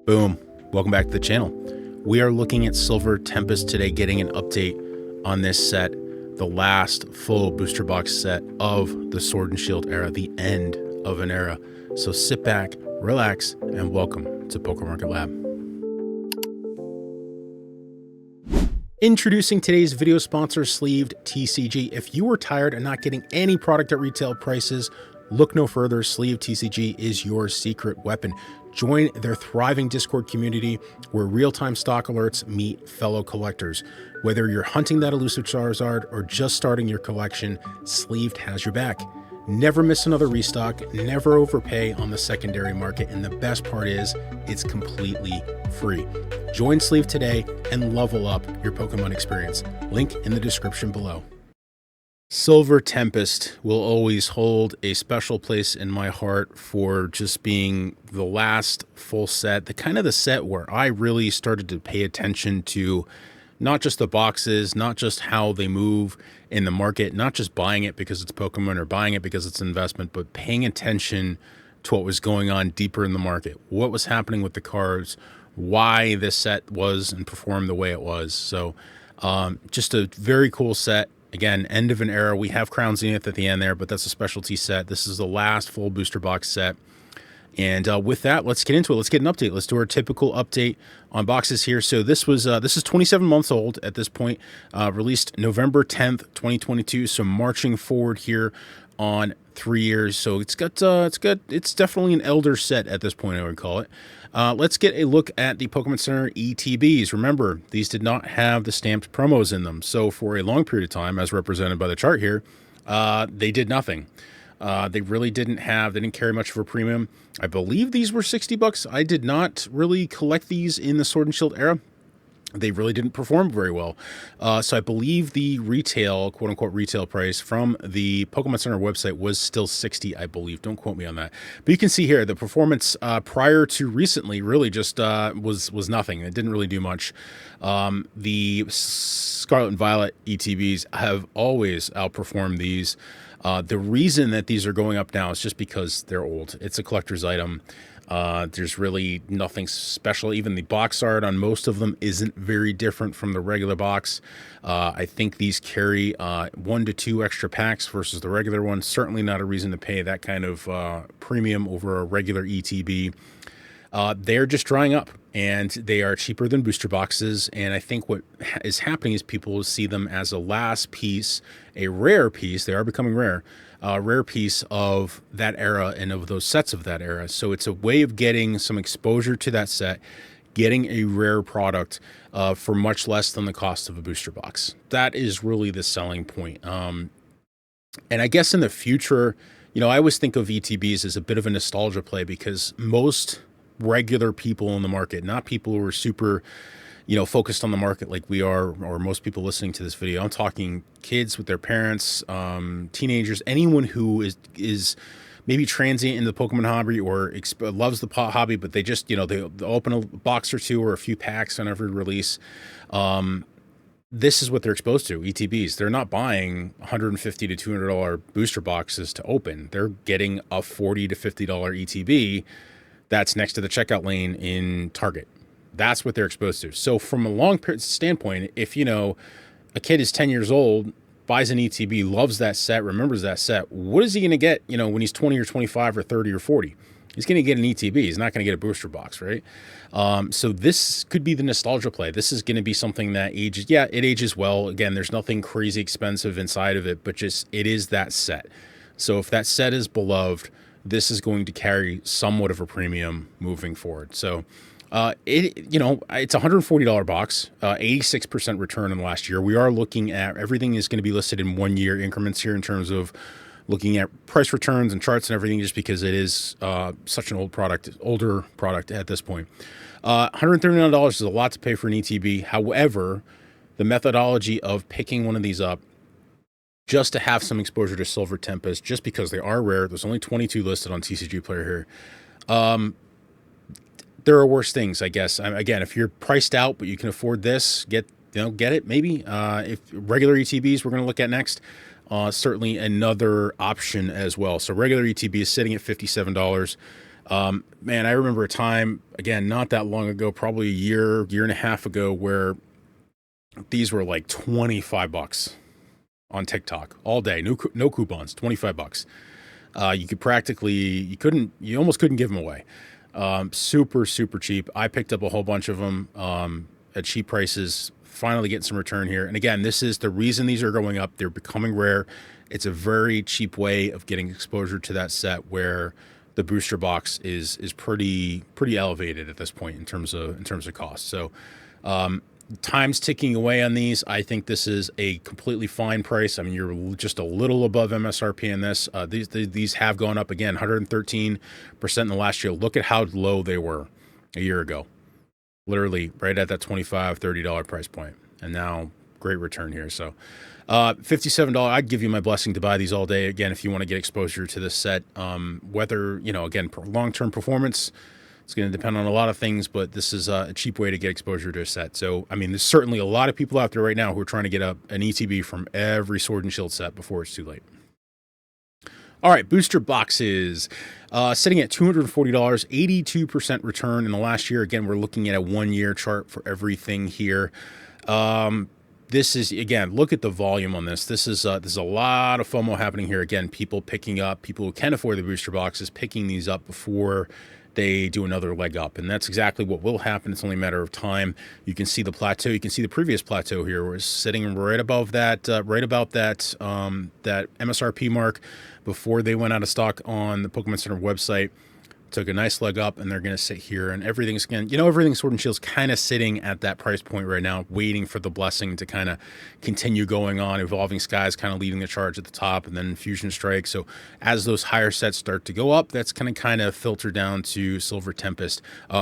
Boom. Welcome back to the channel. We are looking at SilverTempest today, getting an update on this set, the last full booster box set of the Sword and Shield era, the end of an era. So sit back, relax, and welcome to PokeMarketLab. Introducing today's video sponsor, Sleeved TCG. If you are tired of not getting any product at retail prices, look no further. Sleeved TCG is your secret weapon. Join their thriving Discord community where real-time stock alerts meet fellow collectors. Whether you're hunting that elusive Charizard or just starting your collection, Sleeved has your back. Never miss another restock, never overpay on the secondary market, and the best part is it's completely free. Join Sleeved today and level up your Pokemon experience. Link in the description below. SilverTempest will always hold a special place in my heart for just being the last full set, the set where I really started to pay attention to not just the boxes, not just how they move in the market, not just buying it because it's Pokemon or buying it because it's an investment, but paying attention to what was going on deeper in the market, what was happening with the cards, why this set was and performed the way it was. So just a very cool set. Again, end of an era. We have Crown Zenith at the end there, but that's a specialty set. This is the last full booster box set. And with that, let's get into it. Let's get an update. Let's do our typical update on boxes here. So this is 27 months old at this point, released November 10th, 2022. So marching forward here on 3 years. So it's definitely an elder set at this point, I would call it. Let's get a look at the Pokemon Center ETBs. Remember, these did not have the stamped promos in them. So for a long period of time, as represented by the chart here, they did nothing. They really didn't carry much of a premium. I believe these were $60. I did not really collect these in the Sword and Shield era. They really didn't perform very well. So I believe the retail, quote unquote, retail price from the Pokemon Center website was still $60, I believe. Don't quote me on that. But you can see here, the performance prior to recently really just was nothing. It didn't really do much. The Scarlet and Violet ETBs have always outperformed these. The reason that these are going up now is just because they're old. It's a collector's item. There's really nothing special. Even the box art on most of them isn't very different from the regular box. I think these carry 1 to 2 extra packs versus the regular one. Certainly not a reason to pay that kind of premium over a regular ETB. They're just drying up, and they are cheaper than booster boxes. And I think what is happening is people will see them as a last piece, a rare piece. They are becoming rare. Rare piece of that era and of those sets of that era. So it's a way of getting some exposure to that set, getting a rare product for much less than the cost of a booster box. That is really the selling point. And I guess in the future, I always think of ETBs as a bit of a nostalgia play because most regular people in the market, not people who are super focused on the market like we are, or most people listening to this video. I'm talking kids with their parents, teenagers, anyone who is maybe transient in the Pokemon hobby or loves the hobby, but they just, they open a box or two or a few packs on every release. This is what they're exposed to, ETBs. They're not buying $150 to $200 booster boxes to open. They're getting a $40 to $50 ETB that's next to the checkout lane in Target. That's what they're exposed to. So from a long standpoint, if, a kid is 10 years old, buys an ETB, loves that set, remembers that set, what is he going to get, when he's 20 or 25 or 30 or 40? He's going to get an ETB. He's not going to get a booster box, right? So this could be the nostalgia play. This is going to be something that ages, it ages well. Again, there's nothing crazy expensive inside of it, but just it is that set. So if that set is beloved, this is going to carry somewhat of a premium moving forward. So it's a $140 box, 86% return in the last year. We are looking at everything is going to be listed in 1 year increments here in terms of looking at price returns and charts and everything, just because it is such an older product at this point. $139 is a lot to pay for an ETB. However, the methodology of picking one of these up just to have some exposure to SilverTempest, just because they are rare. There's only 22 listed on TCG Player here. There are worse things, I guess. Again, if you're priced out but you can afford this, get it maybe. If regular ETBs we're going to look at next, certainly another option as well. So regular ETB is sitting at $57. Man, I remember a time, again, not that long ago, probably a year and a half ago, where these were like $25 on TikTok all day. No coupons, $25. You almost couldn't give them away. Super, super cheap. I picked up a whole bunch of them at cheap prices, finally getting some return here. And again, this is the reason these are going up. They're becoming rare. It's a very cheap way of getting exposure to that set where the booster box is pretty elevated at this point in terms of cost. So time's ticking away on these. I think this is a completely fine price. I mean, you're just a little above MSRP in this. These have gone up again, 113% in the last year. Look at how low they were a year ago, literally right at that $25, $30 price point. And now great return here. So $57, I'd give you my blessing to buy these all day. Again, if you want to get exposure to this set, whether, again, long-term performance, it's going to depend on a lot of things, but this is a cheap way to get exposure to a set. So, I mean, there's certainly a lot of people out there right now who are trying to get an ETB from every Sword and Shield set before it's too late. All right, booster boxes sitting at $240, 82% return in the last year. Again, we're looking at a 1-year chart for everything here. This is, again, look at the volume on this. There's a lot of FOMO happening here. Again, people who can afford the booster boxes, picking these up before they do another leg up, and that's exactly what will happen. It's only a matter of time. You can see the plateau. You can see the previous plateau here. We're sitting right above that, right about that MSRP mark before they went out of stock on the Pokemon Center website. Took a nice leg up, and they're going to sit here, and everything Sword and Shield's kind of sitting at that price point right now, waiting for the blessing to kind of continue going on. Evolving Skies kind of leading the charge at the top, and then Fusion Strike. So as those higher sets start to go up, that's going to kind of filter down to SilverTempest.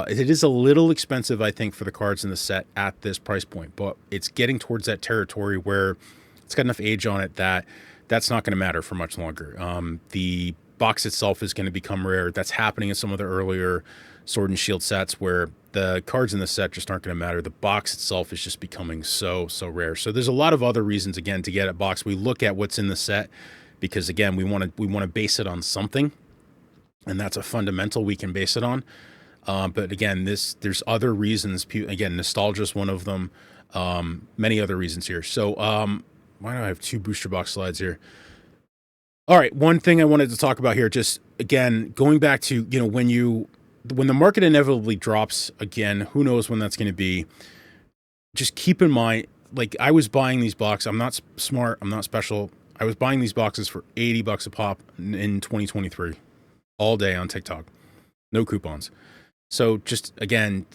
It is a little expensive, I think, for the cards in the set at this price point, but it's getting towards that territory where it's got enough age on it that that's not going to matter for much longer. The box itself is going to become rare. That's happening in some of the earlier Sword and Shield sets where the cards in the set just aren't going to matter. The box itself is just becoming so rare. So there's a lot of other reasons, again, to get a box. We look at what's in the set because, again, we want to base it on something, and that's a fundamental we can base it on. But again, there's other reasons. Again, nostalgia is one of them. Many other reasons here. So why do I have 2 booster box slides here? All right, one thing I wanted to talk about here, just again, going back to, when the market inevitably drops again, who knows when that's going to be, just keep in mind, like I was buying these boxes, I'm not smart, I'm not special, I was buying these boxes for $80 a pop in 2023, all day on TikTok, no coupons. So just, again,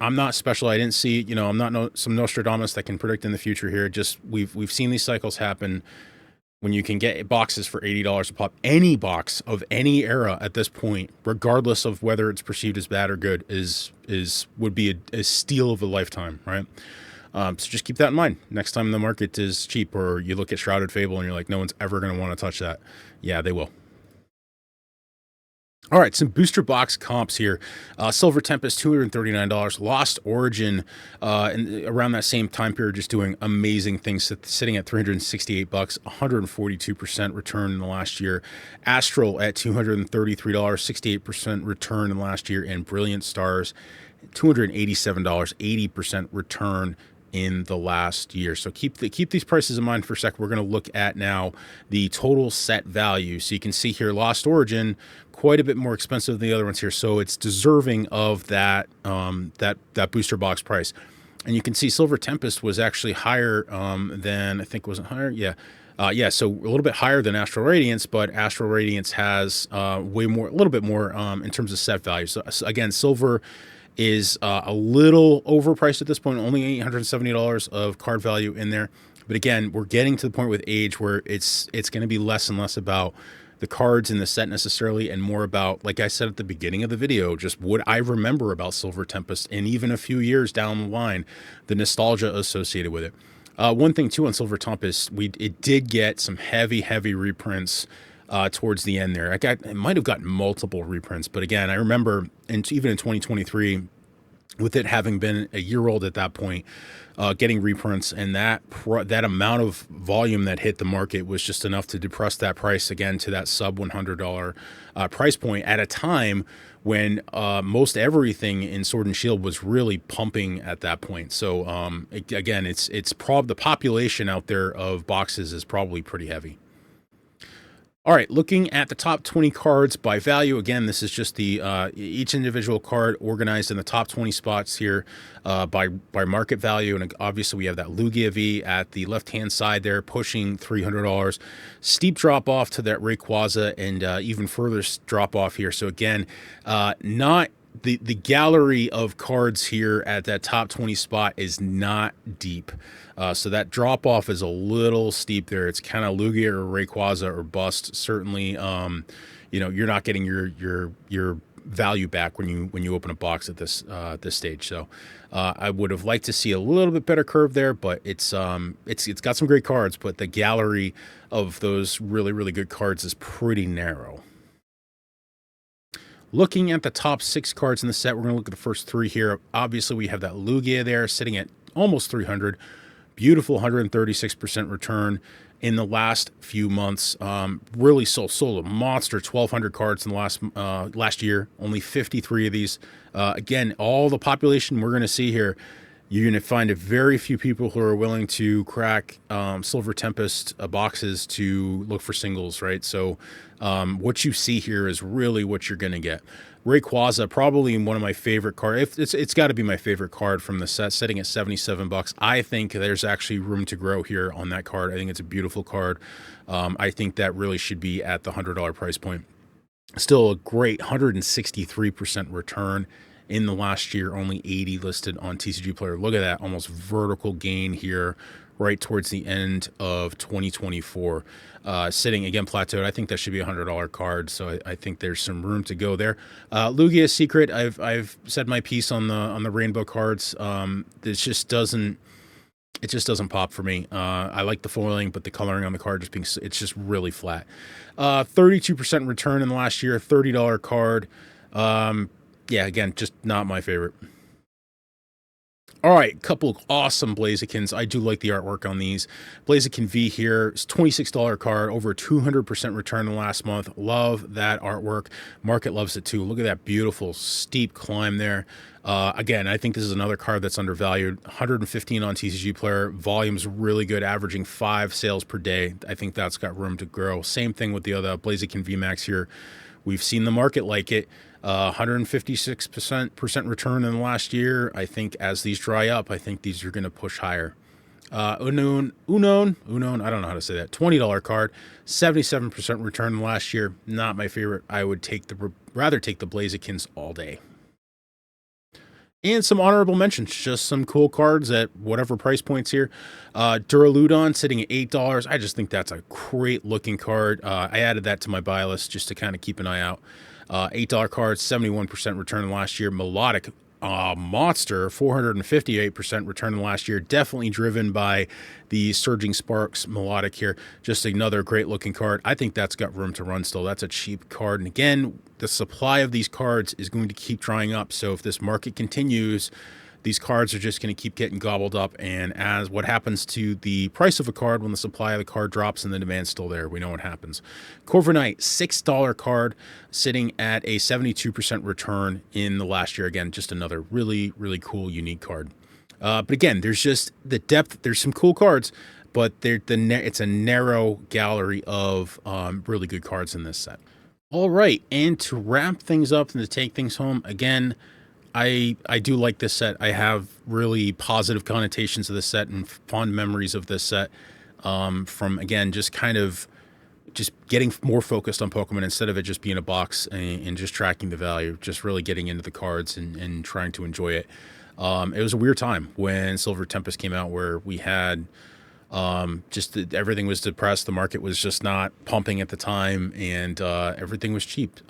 I'm not special, I didn't see, I'm not some Nostradamus that can predict in the future here, just we've seen these cycles happen. When you can get boxes for $80 a pop, any box of any era at this point, regardless of whether it's perceived as bad or good, would be a steal of a lifetime, right? So just keep that in mind. Next time the market is cheap, or you look at Shrouded Fable and you're like, no one's ever going to want to touch that. Yeah, they will. All right, some booster box comps here. SilverTempest, $239. Lost Origin, around that same time period, just doing amazing things, sitting at $368, 142% return in the last year. Astral at $233, 68% return in the last year. And Brilliant Stars, $287, 80% return in the last year. So keep these prices in mind for a sec. We're going to look at now the total set value. So you can see here, Lost Origin, quite a bit more expensive than the other ones here. So it's deserving of that that booster box price. And you can see SilverTempest was actually higher than, I think, was it higher? Yeah. So a little bit higher than Astral Radiance, but Astral Radiance has a little bit more in terms of set value. So again, Silver is a little overpriced at this point, only $870 of card value in there. But again, we're getting to the point with age where it's going to be less and less about the cards in the set necessarily, and more about, like I said at the beginning of the video, just what I remember about SilverTempest, and even a few years down the line, the nostalgia associated with it. One thing too on SilverTempest, it did get some heavy reprints towards the end there. It might have gotten multiple reprints, but again, I remember, and even in 2023, with it having been a year old at that point, getting reprints, and that amount of volume that hit the market was just enough to depress that price again to that sub $100 price point at a time when most everything in Sword and Shield was really pumping at that point. So again, the population out there of boxes is probably pretty heavy. All right, looking at the top 20 cards by value. Again, this is just the each individual card organized in the top 20 spots here by market value. And obviously, we have that Lugia V at the left-hand side there, pushing $300. Steep drop off to that Rayquaza, and even further drop off here. So again, not the gallery of cards here at that top 20 spot is not deep. So that drop off is a little steep there. It's kind of Lugia or Rayquaza or bust. Certainly, you're not getting your value back when you open a box at this stage. So I would have liked to see a little bit better curve there, but it's got some great cards, but the gallery of those really, really good cards is pretty narrow. Looking at the top 6 cards in the set, we're going to look at the first 3 here. Obviously, we have that Lugia there sitting at almost 300. Beautiful 136% return in the last few months. Really sold a monster 1,200 cards in the last year. Only 53 of these. Again, all the population we're going to see here, you're going to find a very few people who are willing to crack SilverTempest boxes to look for singles, right? So what you see here is really what you're going to get. Rayquaza, probably one of my favorite cards. It's got to be my favorite card from the set, sitting at $77. I think there's actually room to grow here on that card. I think it's a beautiful card. I think that really should be at the $100 price point. Still a great 163% return in the last year, only 80 listed on TCG Player. Look at that, almost vertical gain here right towards the end of 2024. Sitting again plateaued. I think that should be a $100 card, so I think there's some room to go there. Lugia Secret, I've said my piece on the rainbow cards. It just doesn't pop for me. I like the foiling, but the coloring on the card it's just really flat. 32% return in the last year, $30 card. Yeah, again, just not my favorite. All right, couple of awesome Blazikens. I do like the artwork on these. Blaziken V here, it's $26 card, over 200% return in the last month. Love that artwork. Market loves it too. Look at that beautiful steep climb there. Again, I think this is another card that's undervalued. 115 on TCG Player. Volume's really good, averaging 5 sales per day. I think that's got room to grow. Same thing with the other Blaziken VMAX here. We've seen the market like it. 156% return in the last year. I think as these dry up, I think these are going to push higher. Unknown, I don't know how to say that. $20 card, 77% return in the last year. Not my favorite. I would rather take the Blazikens all day. And some honorable mentions, just some cool cards at whatever price points here. Duraludon sitting at $8. I just think that's a great looking card. I added that to my buy list just to kind of keep an eye out. $8 card, 71% return in last year. Melodic monster, 458% return in last year. Definitely driven by the Surging Sparks Melodic here. Just another great looking card. I think that's got room to run still. That's a cheap card. And again, the supply of these cards is going to keep drying up. So if this market continues, these cards are just going to keep getting gobbled up. And as what happens to the price of a card when the supply of the card drops and the demand's still there, we know what happens. Corviknight, $6 card, sitting at a 72% return in the last year. Again, just another really, really cool, unique card. But again, there's just the depth. There's some cool cards, but it's a narrow gallery of really good cards in this set. All right, and to wrap things up and to take things home, again, I do like this set. I have really positive connotations of this set and fond memories of this set from, again, just getting more focused on Pokemon instead of it just being a box and just tracking the value, just really getting into the cards and trying to enjoy it. It was a weird time when SilverTempest came out where we had everything was depressed. The market was just not pumping at the time, and everything was cheap.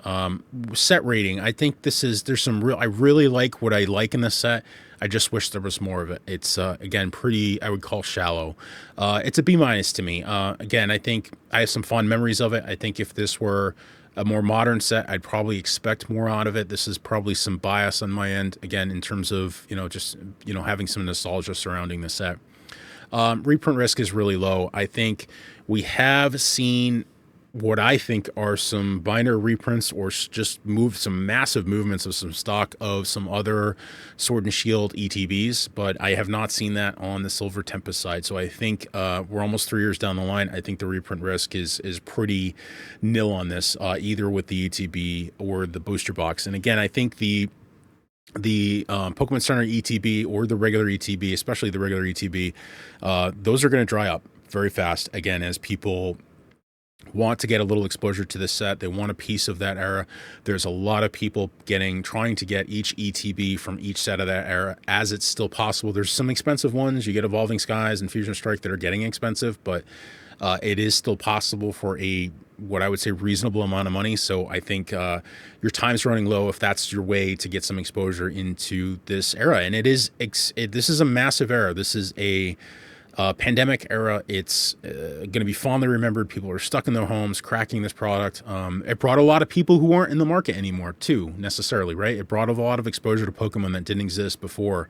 Set rating, I think I really like what I like in this set. I just wish there was more of it. It's again pretty, I would call shallow. It's a B- to me. Again, I think I have some fond memories of it. I think if this were a more modern set, I'd probably expect more out of it. This is probably some bias on my end, again, in terms of, just, having some nostalgia surrounding the set. Reprint risk is really low. I think we have seen what I think are some binary reprints or just some massive movements of some stock of some other Sword and Shield ETBs, but I have not seen that on the SilverTempest side. So I think we're almost 3 years down the line. I think the reprint risk is pretty nil on this, either with the ETB or the booster box. And again, I think the Pokemon Center ETB or the regular ETB, especially the regular ETB, those are going to dry up very fast, again, as people want to get a little exposure to this set. They want a piece of that era. There's a lot of people trying to get each ETB from each set of that era as it's still possible. There's some expensive ones. You get Evolving Skies and Fusion Strike that are getting expensive, but it is still possible for what I would say reasonable amount of money. So I think your time's running low if that's your way to get some exposure into this era. And this is a massive era. This is a pandemic era. It's going to be fondly remembered. People are stuck in their homes cracking this product. It brought a lot of people who aren't in the market anymore too, necessarily, right? It brought a lot of exposure to Pokemon that didn't exist before.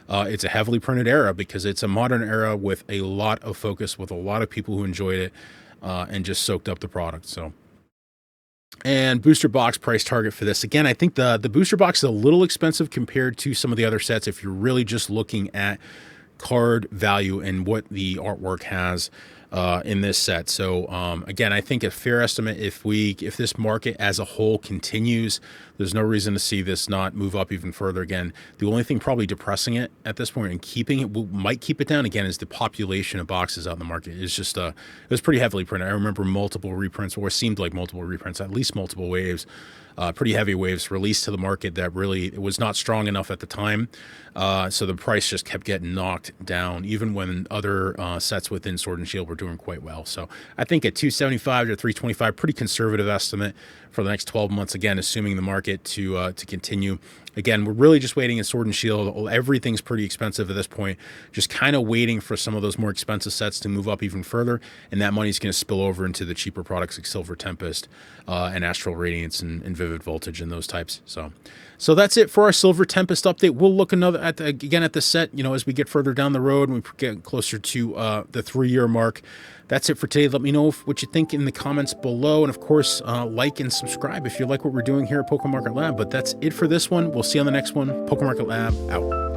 It's a heavily printed era because it's a modern era with a lot of focus, with a lot of people who enjoyed it and just soaked up the product. So, and booster box price target for this. Again, I think the booster box is a little expensive compared to some of the other sets if you're really just looking at card value and what the artwork has in this set. So again, I think a fair estimate, if this market as a whole continues, there's no reason to see this not move up even further. Again, the only thing probably depressing it at this point and keeping it, might keep it down again, is the population of boxes out in the market. It's just it was pretty heavily printed. I remember multiple reprints, or seemed like multiple reprints, at least multiple waves, pretty heavy waves released to the market that really, it was not strong enough at the time. So the price just kept getting knocked down, even when other sets within Sword and Shield were doing quite well. So I think at 275 to 325, pretty conservative estimate for the next 12 months, again, assuming the market to continue. Again, we're really just waiting in Sword and Shield. Everything's pretty expensive at this point. Just kind of waiting for some of those more expensive sets to move up even further, and that money's going to spill over into the cheaper products like SilverTempest and Astral Radiance and Vivid Voltage and those types. So that's it for our SilverTempest update. We'll look again at the set, as we get further down the road and we get closer to the 3-year mark. That's it for today. Let me know what you think in the comments below. And of course, like and subscribe if you like what we're doing here at PokeMarketLab. But that's it for this one. We'll see you on the next one. PokeMarketLab out.